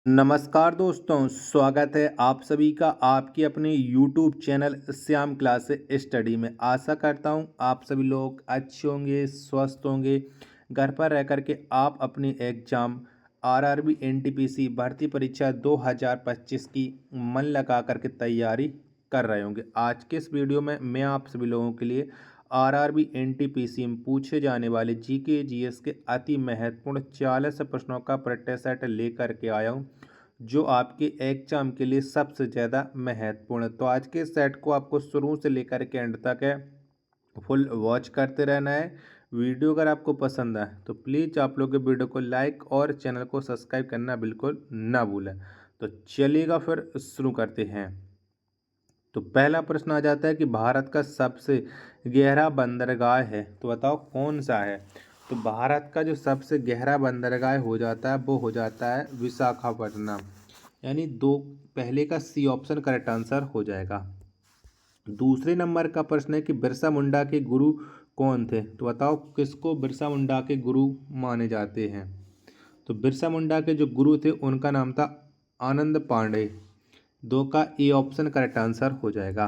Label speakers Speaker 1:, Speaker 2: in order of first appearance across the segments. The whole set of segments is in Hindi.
Speaker 1: नमस्कार दोस्तों, स्वागत है आप सभी का आपकी अपने YouTube channel Shyam class study में। आशा करता हूँ आप सभी लोग अच्छे होंगे, स्वस्थ होंगे। घर पर रह कर के आप अपनी एग्ज़ाम आरआरबी एनटीपीसी भर्ती परीक्षा 2025 की मन लगा कर के तैयारी कर रहे होंगे। आज के इस वीडियो में मैं आप सभी लोगों के लिए आरआरबी एनटीपीसी में पूछे जाने वाले जीके जीएस के अति महत्वपूर्ण 40 प्रश्नों का प्रैक्टिस सेट लेकर के आया हूँ, जो आपके एग्जाम के लिए सबसे ज़्यादा महत्वपूर्ण है। तो आज के सेट को आपको शुरू से लेकर के एंड तक है फुल वॉच करते रहना है। वीडियो अगर आपको पसंद आए तो प्लीज़ आप लोग वीडियो को लाइक और चैनल को सब्सक्राइब करना बिल्कुल ना भूलें। तो चलिएगा फिर शुरू करते हैं। तो पहला प्रश्न आ जाता है कि भारत का सबसे गहरा बंदरगाह है, तो बताओ कौन सा है। तो भारत का जो सबसे गहरा बंदरगाह हो जाता है वो हो जाता है विशाखापट्टनम, यानी दो पहले का सी ऑप्शन करेक्ट आंसर हो जाएगा। दूसरे नंबर का प्रश्न है कि बिरसा मुंडा के गुरु कौन थे, तो बताओ किसको बिरसा मुंडा के गुरु माने जाते हैं। तो बिरसा मुंडा के जो गुरु थे उनका नाम था आनंद पांडे। दो का ए ऑप्शन करेक्ट आंसर हो जाएगा।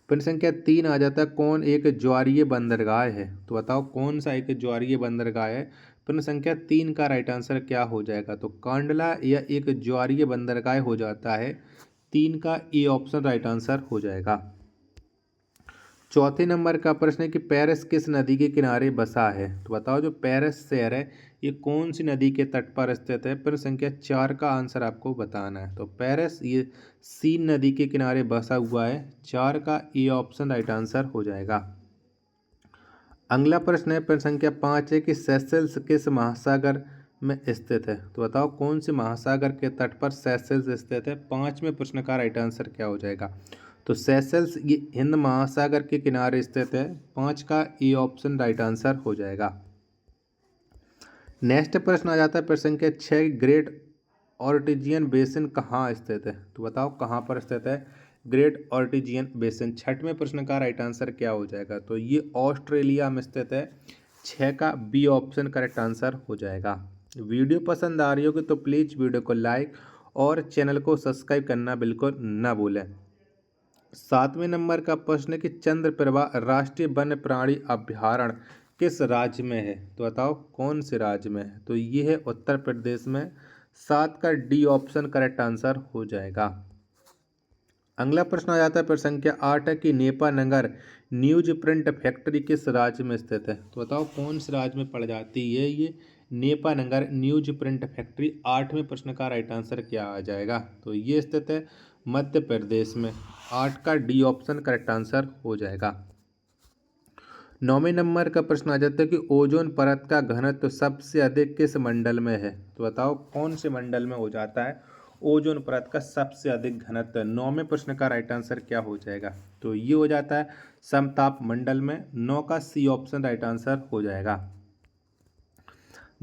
Speaker 1: प्रश्न संख्या 3 आ जाता है कौन एक ज्वारीय बंदरगाह है, तो बताओ कौन सा एक ज्वारीय बंदरगाह है। प्रश्न संख्या 3 का राइट आंसर क्या हो जाएगा, तो कांडला या एक ज्वारीय बंदरगाह हो जाता है। 3 का ए ऑप्शन राइट आंसर हो जाएगा। चौथे नंबर का प्रश्न है कि पेरिस किस नदी के किनारे बसा है, तो बताओ जो पेरिस शहर है ये कौन सी नदी के तट पर स्थित है। प्रश्न संख्या 4 का आंसर आपको बताना है। तो पेरिस ये सीन नदी के किनारे बसा हुआ है। 4 का ए ऑप्शन राइट आंसर हो जाएगा। अगला प्रश्न है प्रश्न संख्या 5 है कि सेशेल्स किस महासागर में स्थित है, तो बताओ कौन से महासागर के तट पर सेशेल्स स्थित है। 5वें प्रश्न का राइट आंसर क्या हो जाएगा। तो सेशेल्स ये हिंद महासागर के किनारे स्थित है। 5 का ए ऑप्शन राइट आंसर हो जाएगा। नेक्स्ट प्रश्न आ जाता है प्रश्न संख्या 6 ग्रेट ऑर्टिजियन बेसिन कहाँ स्थित है, तो बताओ कहाँ पर स्थित है ग्रेट ऑर्टिजियन बेसिन। 6वें प्रश्न का राइट आंसर क्या हो जाएगा, तो ये ऑस्ट्रेलिया में स्थित है। 6 का बी ऑप्शन करेक्ट आंसर हो जाएगा। वीडियो पसंद आ रही होगी तो प्लीज़ वीडियो को लाइक और चैनल को सब्सक्राइब करना बिल्कुल ना भूलें। 7वें नंबर का प्रश्न है कि चंद्रप्रभा राष्ट्रीय वन्य प्राणी अभ्यारण्य किस राज्य में है, तो बताओ कौन से राज्य में है। तो ये है उत्तर प्रदेश में। 7 का डी ऑप्शन करेक्ट आंसर हो जाएगा। अगला प्रश्न आ जाता है प्रश्न संख्या 8 है कि नेपा नगर न्यूज प्रिंट फैक्ट्री किस राज्य में स्थित है, तो बताओ कौन से राज्य में पड़ जाती है ये नेपा नगर न्यूज प्रिंट फैक्ट्री। 8वें प्रश्न का राइट आंसर क्या आ जाएगा, तो ये स्थित है मध्य प्रदेश में। 8 का डी ऑप्शन करेक्ट आंसर हो जाएगा। 9वें नंबर का प्रश्न आ जाता है कि ओजोन परत का घनत्व सबसे अधिक किस मंडल में है, तो बताओ कौन से मंडल में हो जाता है ओजोन परत का सबसे अधिक घनत्व। 9वें प्रश्न का राइट आंसर क्या हो जाएगा, तो ये हो जाता है समताप मंडल में। 9 का सी ऑप्शन राइट आंसर हो जाएगा।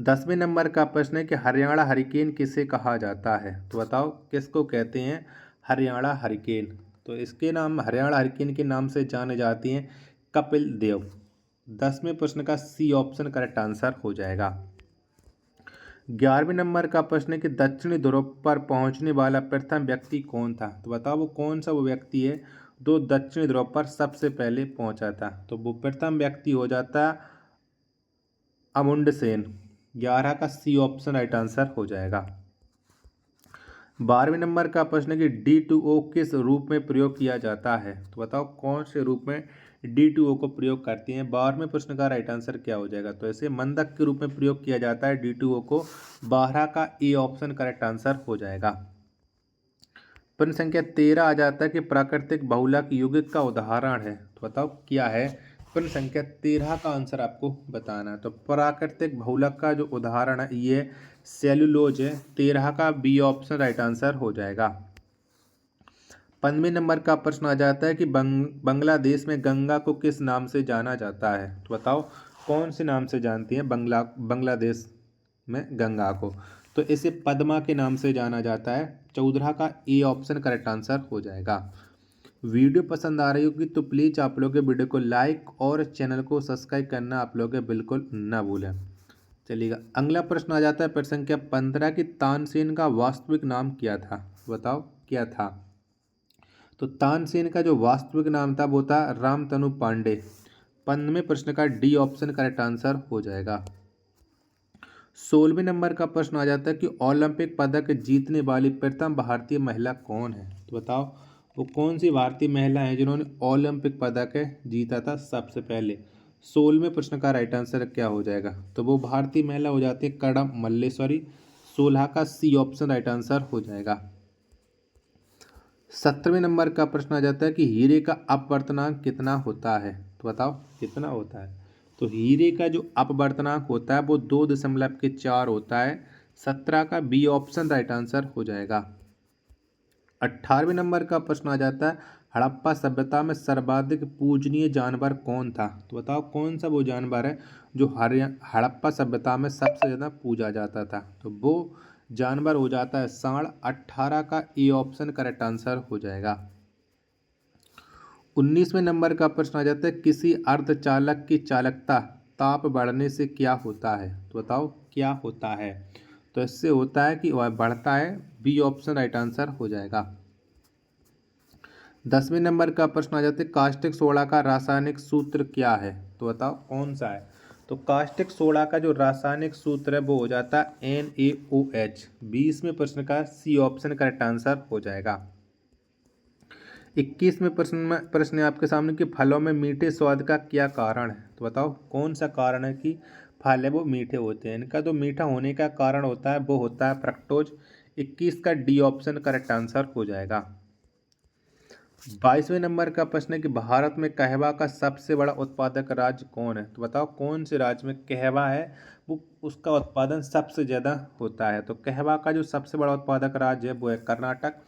Speaker 1: 10वें नंबर का प्रश्न है कि हरियाणा हरिकेन किसे कहा जाता है, तो बताओ किसको कहते हैं हरियाणा हरिकेन। तो इसके नाम हरियाणा हरिकेन के नाम से जाने जाती हैं कपिल देव। 10वें प्रश्न का सी ऑप्शन करेक्ट आंसर हो जाएगा। 11वें नंबर का प्रश्न है कि दक्षिणी ध्रुव पर पहुंचने वाला प्रथम व्यक्ति कौन था, तो बताओ वो कौन सा वो व्यक्ति है जो दक्षिणी ध्रुव पर सबसे पहले पहुंचा था। तो वो प्रथम व्यक्ति हो जाता अमुंड सेन। 11 का सी ऑप्शन राइट आंसर हो जाएगा। 12वें नंबर का प्रश्न है कि D2O किस रूप में प्रयोग किया जाता है, तो बताओ कौन से रूप में D2O को प्रयोग करते हैं। 12वें प्रश्न का राइट आंसर क्या हो जाएगा, तो ऐसे मंदक के रूप में प्रयोग किया जाता है D2O को। 12 का ए ऑप्शन करेक्ट आंसर हो जाएगा। प्रश्न संख्या 13 आ जाता है कि प्राकृतिक बहुलक यौगिक का उदाहरण है, तो बताओ क्या है। प्रश्न संख्या 13 का आंसर आपको बताना है। तो प्राकृतिक बहुलक का जो उदाहरण है ये सेल्यूलोज है। 13 का बी ऑप्शन राइट आंसर हो जाएगा। 15वें नंबर का प्रश्न आ जाता है कि बांग्लादेश में गंगा को किस नाम से जाना जाता है, तो बताओ कौन से नाम से जानती हैं बांग्लादेश में गंगा को। तो इसे पद्मा के नाम से जाना जाता है। 14 का ए ऑप्शन करेक्ट आंसर हो जाएगा। वीडियो पसंद आ रही होगी तो प्लीज़ आप लोग वीडियो को लाइक और चैनल को सब्सक्राइब करना आप लोग बिल्कुल ना भूलें। चलिएगा, अगला प्रश्न आ जाता है प्रश्न संख्या 15 की तानसेन का वास्तविक नाम क्या था? बताओ क्या था? तो तानसेन का जो वास्तविक नाम था वो था रामतनु पांडे। 15वें प्रश्न का डी ऑप्शन करेक्ट आंसर हो जाएगा। 16वें नंबर का प्रश्न आ जाता है कि ओलंपिक पदक जीतने वाली प्रथम भारतीय महिला कौन है? तो बताओ वो कौन सी भारतीय महिला है जिन्होंने ओलंपिक पदक जीता था सबसे पहले? 16वें प्रश्न का राइट आंसर क्या हो जाएगा? तो वो भारतीय महिला हो जाती है कड़म मल्लेश्वरी। 16 का सी ऑप्शन राइट आंसर हो जाएगा। 17वें नंबर का प्रश्न आ जाता है कि हीरे का अपवर्तनांक कितना होता है? तो बताओ कितना होता है? तो हीरे का जो अपवर्तनांक होता है वो 2.4 होता है। 17 का बी ऑप्शन राइट आंसर हो जाएगा। 18वें नंबर का प्रश्न आ जाता है हड़प्पा सभ्यता में सर्वाधिक पूजनीय जानवर कौन था? तो बताओ कौन सा वो जानवर है जो हड़प्पा सभ्यता में सबसे ज़्यादा पूजा जाता था? तो वो जानवर हो जाता है सांड। 18 का ए ऑप्शन करेक्ट आंसर हो जाएगा। 19वें नंबर का प्रश्न आ जाता है किसी अर्धचालक की चालकता ताप बढ़ने से क्या होता है? तो बताओ क्या होता है? तो इससे होता है कि वह बढ़ता है। बी ऑप्शन राइट आंसर हो जाएगा। 10वें नंबर का प्रश्न आ जाता है कास्टिक सोडा का रासायनिक सूत्र क्या है? तो बताओ कौन सा है? तो कास्टिक सोडा का जो रासायनिक सूत्र है वो हो जाता है NaOH। 20वें प्रश्न का सी ऑप्शन करेक्ट आंसर हो जाएगा। 21वें प्रश्न है आपके सामने कि फलों में मीठे स्वाद का क्या कारण है? तो बताओ कौन सा कारण है कि फल है वो मीठे होते हैं? इनका जो मीठा होने का कारण होता है वो होता है फ्रक्टोज। 21 का डी ऑप्शन करेक्ट आंसर हो जाएगा। 22वें नंबर का प्रश्न है कि भारत में कहवा का सबसे बड़ा उत्पादक राज्य कौन है? तो बताओ कौन से राज्य में कहवा है वो उसका उत्पादन सबसे ज़्यादा होता है? तो कहवा का जो सबसे बड़ा उत्पादक राज्य है वो है कर्नाटक।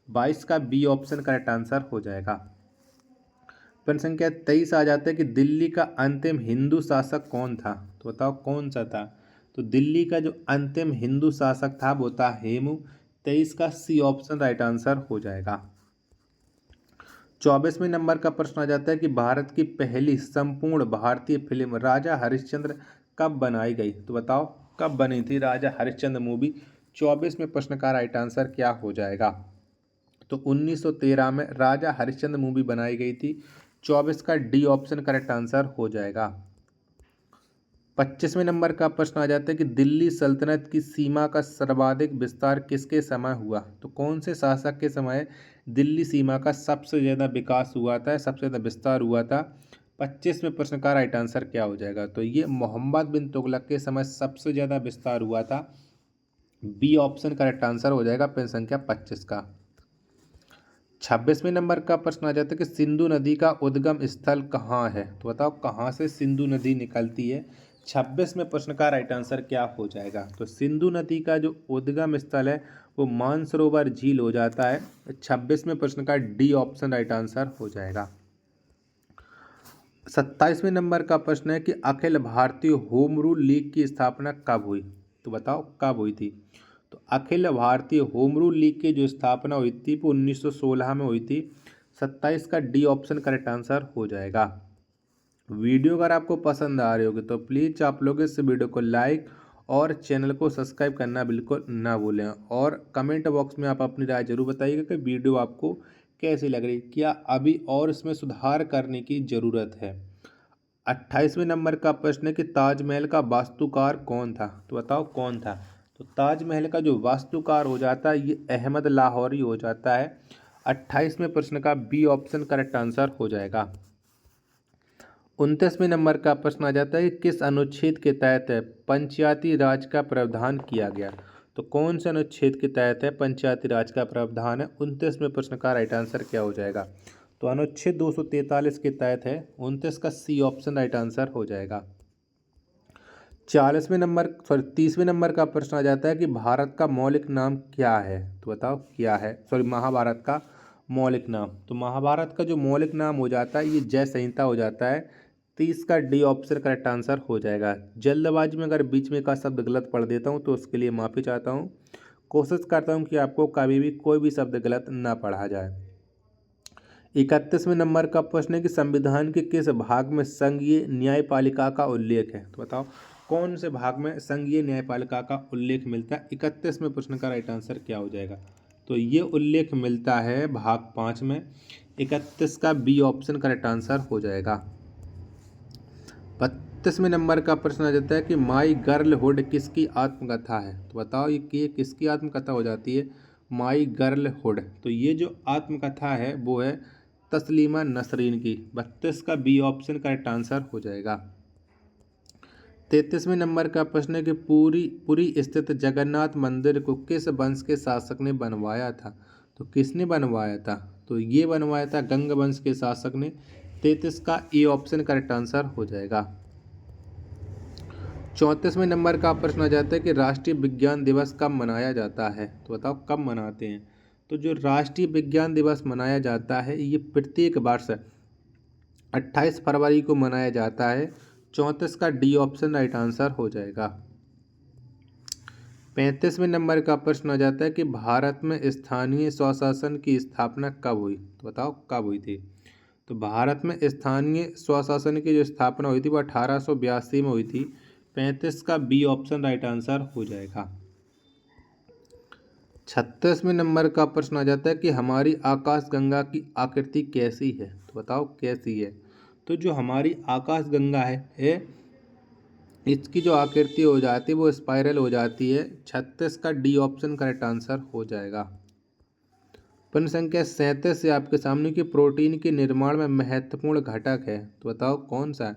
Speaker 1: 22 का बी ऑप्शन करेक्ट आंसर हो जाएगा। प्रश्न संख्या 23 आ जाता है कि दिल्ली का अंतिम हिंदू शासक कौन था? तो बताओ कौन सा था? तो दिल्ली का जो अंतिम हिंदू शासक था वो था हेमू। 23 का सी ऑप्शन राइट आंसर हो जाएगा। 24वें नंबर का प्रश्न आ जाता है कि भारत की पहली संपूर्ण भारतीय फिल्म राजा हरिश्चंद्र कब बनाई गई? तो बताओ कब बनी थी राजा हरिश्चंद्र मूवी? 24वें प्रश्न का राइट आंसर क्या हो जाएगा? तो 1913 में राजा हरिश्चंद्र मूवी बनाई गई थी। 24 का डी ऑप्शन करेक्ट आंसर हो जाएगा। 25वें नंबर का प्रश्न आ जाता है कि दिल्ली सल्तनत की सीमा का सर्वाधिक विस्तार किसके समय हुआ? तो कौन से शासक के समय दिल्ली सीमा का सबसे ज़्यादा विकास हुआ था, सबसे ज़्यादा विस्तार हुआ था? 25वें प्रश्न का राइट आंसर क्या हो जाएगा? तो ये मोहम्मद बिन तुगलक के समय सबसे ज़्यादा विस्तार हुआ था। बी ऑप्शन करेक्ट आंसर हो जाएगा प्रश्न संख्या 25 का। 26वें नंबर का प्रश्न आ जाता है कि सिंधु नदी का उद्गम स्थल कहाँ है? तो बताओ कहाँ से सिंधु नदी निकलती है? 26वें प्रश्न का राइट आंसर क्या हो जाएगा? तो सिंधु नदी का जो उद्गम स्थल है वो मानसरोवर झील हो जाता है। 26वें प्रश्न का डी ऑप्शन राइट आंसर हो जाएगा। 27वें नंबर का प्रश्न है कि Akhil Bharatiya home rule league की स्थापना कब हुई? तो बताओ कब हुई थी? तो Akhil Bharatiya home rule league की जो स्थापना हुई थी वो 1916 में हुई थी। 27 का डी ऑप्शन करेक्ट आंसर हो जाएगा। वीडियो अगर आपको पसंद आ रही होगी तो प्लीज़ आप लोग इस वीडियो को लाइक और चैनल को सब्सक्राइब करना बिल्कुल ना भूलें, और कमेंट बॉक्स में आप अपनी राय जरूर बताइएगा कि वीडियो आपको कैसी लग रही, क्या अभी और इसमें सुधार करने की ज़रूरत है। 28वें नंबर का प्रश्न है कि ताजमहल का वास्तुकार कौन था? तो बताओ कौन था? तो ताजमहल का जो वास्तुकार हो जाता है ये अहमद लाहौरी हो जाता है। 28वें प्रश्न का बी ऑप्शन करेक्ट आंसर हो जाएगा। 29वें नंबर का प्रश्न आ जाता है कि किस अनुच्छेद के तहत पंचायती राज का प्रावधान किया गया? तो कौन से अनुच्छेद के तहत है पंचायती राज का प्रावधान है? 29वें प्रश्न का राइट आंसर क्या हो जाएगा? तो अनुच्छेद 243 के तहत है। 29 का सी ऑप्शन राइट आंसर हो जाएगा। 30वें नंबर का प्रश्न आ जाता है कि भारत का मौलिक नाम क्या है? तो बताओ क्या है? महाभारत का मौलिक नाम। तो महाभारत का जो मौलिक नाम हो जाता है ये जय संहिता हो जाता है। 30 का डी ऑप्शन करेक्ट आंसर हो जाएगा। जल्दबाजी में अगर बीच में का शब्द गलत पढ़ देता हूँ तो उसके लिए माफ़ी चाहता हूँ। कोशिश करता हूँ कि आपको कभी भी कोई भी शब्द गलत ना पढ़ा जाए। 31वें नंबर का प्रश्न है कि संविधान के किस भाग में संघीय न्यायपालिका का उल्लेख है? तो बताओ कौन से भाग में संघीय न्यायपालिका का उल्लेख मिलता है? 31वें प्रश्न का राइट आंसर क्या हो जाएगा? तो ये उल्लेख मिलता है भाग 5 में। 31 का बी ऑप्शन करेक्ट आंसर हो जाएगा। 32वें नंबर का प्रश्न आ जाता है कि माई गर्लहुड किसकी आत्मकथा है? तो बताओ ये किसकी आत्मकथा हो जाती है? माई गर्लहुड। तो ये जो आत्मकथा है वो है तस्लीमा नसरीन की। 32 का बी ऑप्शन करेक्ट आंसर हो जाएगा। 33वें नंबर का प्रश्न है कि पुरी स्थित जगन्नाथ मंदिर को किस वंश के शासक ने बनवाया था? तो किसने बनवाया था? तो ये बनवाया था गंग वंश के शासक ने। 33 का ए ऑप्शन करेक्ट आंसर हो जाएगा। 34वें नंबर का प्रश्न आ जाता है कि राष्ट्रीय विज्ञान दिवस कब मनाया जाता है? तो बताओ कब मनाते हैं? तो जो राष्ट्रीय विज्ञान दिवस मनाया जाता है ये प्रत्येक वर्ष 28 फरवरी को मनाया जाता है। 34 का डी ऑप्शन राइट आंसर हो जाएगा। 35वें नंबर का प्रश्न आ जाता है कि भारत में स्थानीय स्वशासन की स्थापना कब हुई? तो बताओ कब हुई थी? तो भारत में स्थानीय स्वशासन की जो स्थापना हुई थी वो 1882 में हुई थी। 35 का बी ऑप्शन राइट आंसर हो जाएगा। 36वें नंबर का प्रश्न आ जाता है कि हमारी आकाशगंगा की आकृति कैसी है? तो बताओ कैसी है? तो जो हमारी आकाशगंगा है इसकी जो आकृति हो जाती है वो स्पाइरल हो जाती है। 36 का डी ऑप्शन करेक्ट आंसर हो जाएगा। प्रश्न संख्या 37 से आपके सामने की प्रोटीन के निर्माण में महत्वपूर्ण घटक है। तो बताओ कौन सा है?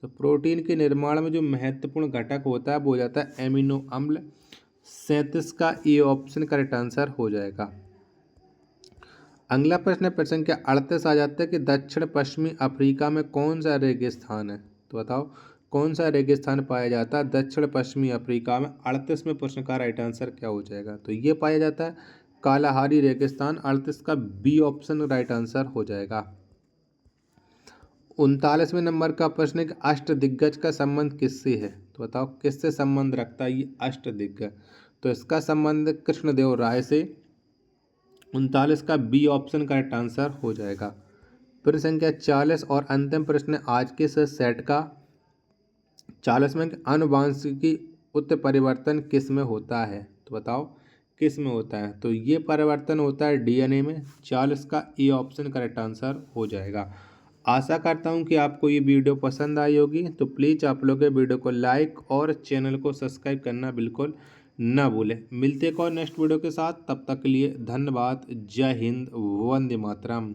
Speaker 1: तो प्रोटीन के निर्माण में जो महत्वपूर्ण घटक होता है वो हो जाता है एमिनो अम्ल। 37 का ए ऑप्शन करेक्ट आंसर हो जाएगा। अगला प्रश्न संख्या 38 आ जाता है कि दक्षिण पश्चिमी अफ्रीका में कौन सा रेगिस्तान है? तो बताओ कौन सा रेगिस्तान पाया जाता है दक्षिण पश्चिमी अफ्रीका में? 38वें प्रश्न का राइट आंसर क्या हो जाएगा? तो ये पाया जाता है कालाहारी रेगिस्तान। 38 का बी ऑप्शन राइट आंसर हो जाएगा। 39वें नंबर का प्रश्न है कि अष्टदिग्गज का संबंध किससे है? तो बताओ किससे संबंध रखता है ये अष्टदिग्गज? तो इसका संबंध कृष्णदेव राय से। 39 का बी ऑप्शन करेक्ट आंसर हो जाएगा। प्रश्न संख्या 40 और अंतिम प्रश्न आज के इस सेट का 40वें आनुवांशिकी उत्परिवर्तन किस में होता है? तो बताओ किस में होता है? तो ये परिवर्तन होता है डीएनए में। 40 का ए ऑप्शन करेक्ट आंसर हो जाएगा। आशा करता हूँ कि आपको ये वीडियो पसंद आई होगी। तो प्लीज़ आप लोग वीडियो को लाइक और चैनल को सब्सक्राइब करना बिल्कुल ना भूलें। मिलते हैं और नेक्स्ट वीडियो के साथ, तब तक के लिए धन्यवाद। जय हिंद, वंदे मातरम।